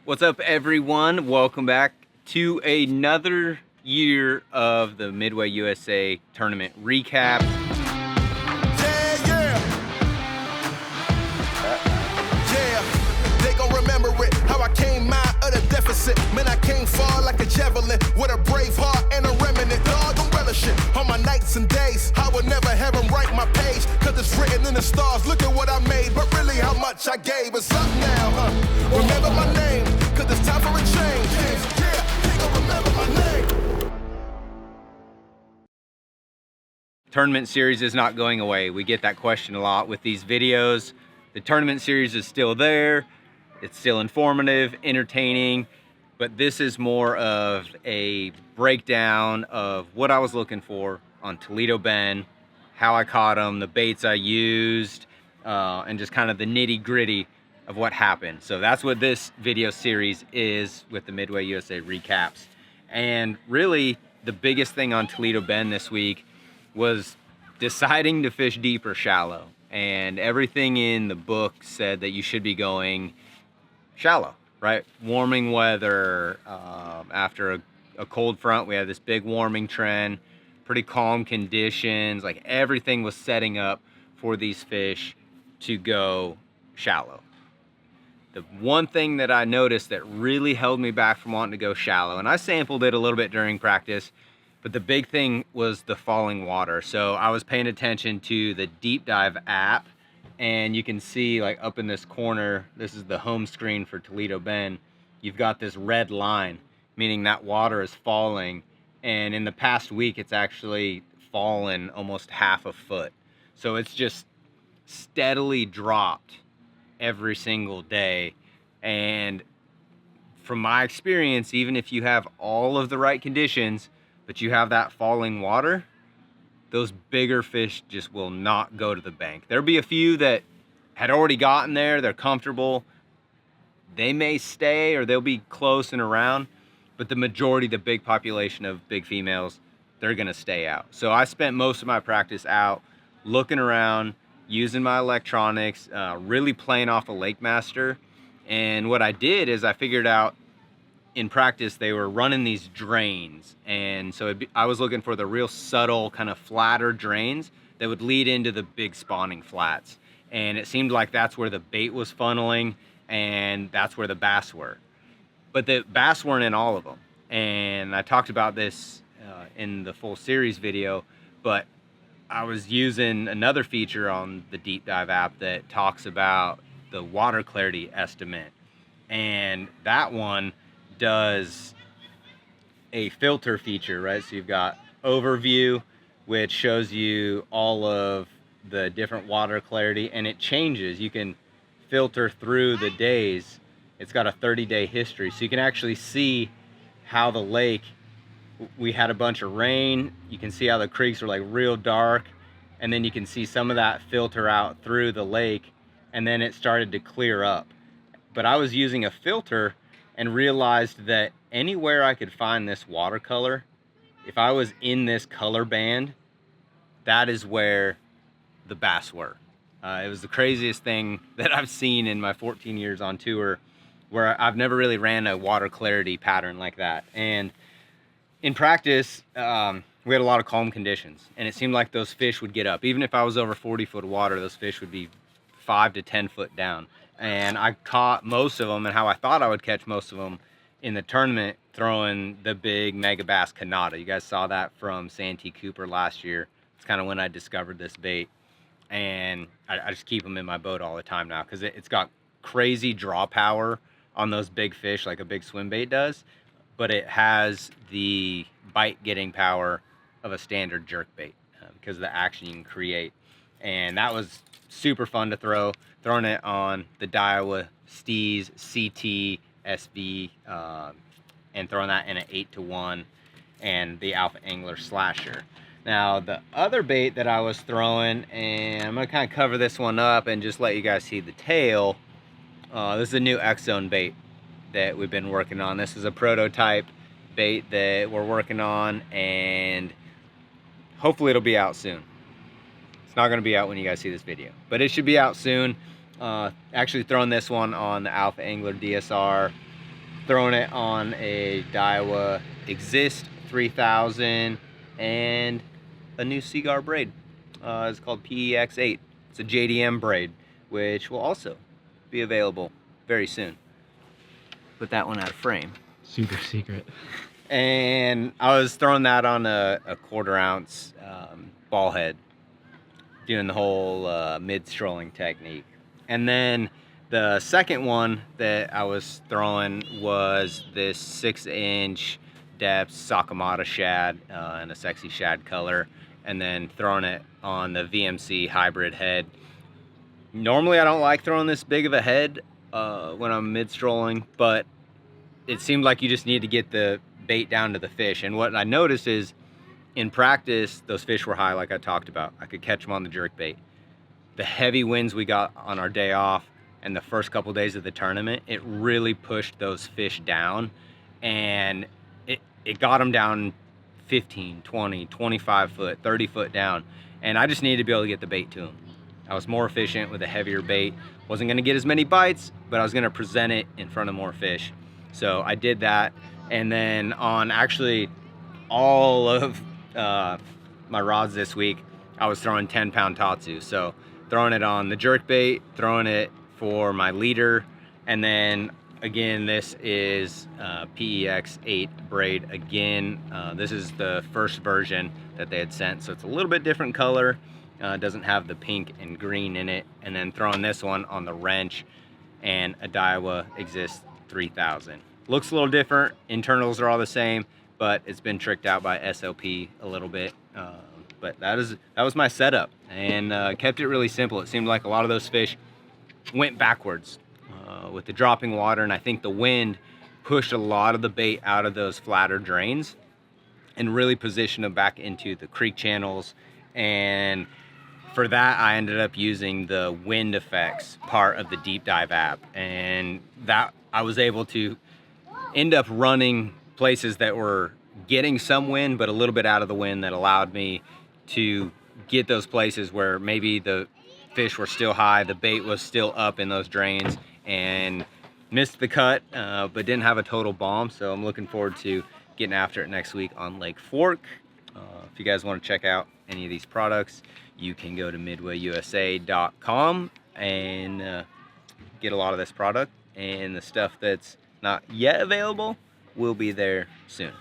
What's up, everyone? Welcome back to another year of the Midway USA tournament recap. They gon' remember it, how I came out of the deficit. Man, I came far like a javelin, with a brave heart and a remnant. Dog, I'm relishing on my nights and days. I would never have them write my page, cause it's written in the stars. Look at what I made, but really how much I gave. It's up now, remember my name, cause it's time for a change. Yeah, they gon' remember my name. Tournament series is not going away. We get that question a lot with these videos. The tournament series is still there. It's still informative, entertaining, but this is more of a breakdown of what I was looking for on Toledo Bend, how I caught them, the baits I used, and just kind of the nitty gritty of what happened. So that's what this video series is with the Midway USA recaps. And really the biggest thing on Toledo Bend this week was deciding to fish deep or shallow. And everything in the book said that you should be going shallow, right? Warming weather, after a cold front, we had this big warming trend, pretty calm conditions, like everything was setting up for these fish to go shallow. The one thing that I noticed that really held me back from wanting to go shallow, and I sampled it a little bit during practice, but the big thing was the falling water. So I was paying attention to the Deep Dive app, and you can see like up in this corner, this is the home screen for Toledo Bend. You've got this red line, meaning that water is falling. And in the past week, it's actually fallen almost half a foot. So it's just steadily dropped every single day. And from my experience, even if you have all of the right conditions, but you have that falling water, those bigger fish just will not go to the bank. There'll be a few that had already gotten there, they're comfortable. They may stay or they'll be close and around, but the majority, the big population of big females, they're gonna stay out. So I spent most of my practice out, looking around, using my electronics, really playing off a LakeMaster. And what I did is I figured out in practice, they were running these drains. And so I was looking for the real subtle, kind of flatter drains that would lead into the big spawning flats. And it seemed like that's where the bait was funneling, and that's where the bass were. But the bass weren't in all of them. And I talked about this in the full series video, but I was using another feature on the Deep Dive app that talks about the water clarity estimate. And that one does a filter feature, right? So you've got overview, which shows you all of the different water clarity, and it changes. You can filter through the days. It's got a 30-day history, so you can actually see how the lake, we had a bunch of rain, you can see how the creeks are like real dark, and then you can see some of that filter out through the lake, and then it started to clear up. But I was using a filter and realized that anywhere I could find this watercolor, if I was in this color band, that is where the bass were. It was the craziest thing that I've seen in my 14 years on tour, where I've never really ran a water clarity pattern like that. And in practice, we had a lot of calm conditions, and it seemed like those fish would get up. Even if I was over 40-foot water, those fish would be 5 to 10 foot down. And I caught most of them, and how I thought I would catch most of them in the tournament, throwing the big mega bass Canada. You guys saw that from Santee Cooper last year. It's kind of when I discovered this bait. And I just keep them in my boat all the time now, because it's got crazy draw power on those big fish like a big swim bait does, but it has the bite getting power of a standard jerk bait because of the action you can create. And that was super fun to throw, throwing it on the Daiwa Steez CT SV, and throwing that in an 8-to-1 and the Alpha Angler Slasher. Now the other bait that I was throwing, and I'm gonna kind of cover this one up and just let you guys see the tail. This is a new X-Zone bait that we've been working on. This is a prototype bait that we're working on, and hopefully it'll be out soon. It's not going to be out when you guys see this video, but it should be out soon. Actually throwing this one on the Alpha Angler DSR throwing it on a Daiwa Exist 3000 and a new Seaguar braid. It's called PEX8. It's a JDM braid, which will also be available very soon. Put that one out of frame. Super secret. And I was throwing that on a 1/4 ounce ball head, doing the whole mid-strolling technique. And then the second one that I was throwing was this 6-inch depth Sakamata shad in a sexy shad color, and then throwing it on the VMC hybrid head. Normally I don't like throwing this big of a head when I'm mid-strolling, but it seemed like you just need to get the bait down to the fish. And what I noticed is, in practice, those fish were high like I talked about. I could catch them on the jerk bait. The heavy winds we got on our day off and the first couple days of the tournament, it really pushed those fish down, and it got them down 15, 20, 25 foot, 30 foot down. And I just needed to be able to get the bait to them. I was more efficient with a heavier bait. Wasn't gonna get as many bites, but I was gonna present it in front of more fish. So I did that. And then on actually all of my rods this week, I was throwing 10-pound Tatsu. So throwing it on the jerk bait, throwing it for my leader, and then again, this is PEX8 braid again. This is the first version that they had sent, so it's a little bit different color. Doesn't have the pink and green in it. And then throwing this one on the wrench and a Daiwa Exist 3000. Looks a little different, internals are all the same, but it's been tricked out by SLP a little bit. But that was my setup, and kept it really simple. It seemed like a lot of those fish went backwards with the dropping water, and I think the wind pushed a lot of the bait out of those flatter drains and really positioned them back into the creek channels. And for that, I ended up using the wind effects part of the deep dive app, and that I was able to end up running places that were getting some wind but a little bit out of the wind, that allowed me to get those places where maybe the fish were still high, the bait was still up in those drains, and missed the cut, but didn't have a total bomb. So I'm looking forward to getting after it next week on Lake Fork. If you guys want to check out any of these products, you can go to midwayusa.com and get a lot of this product, and the stuff that's not yet available will be there soon.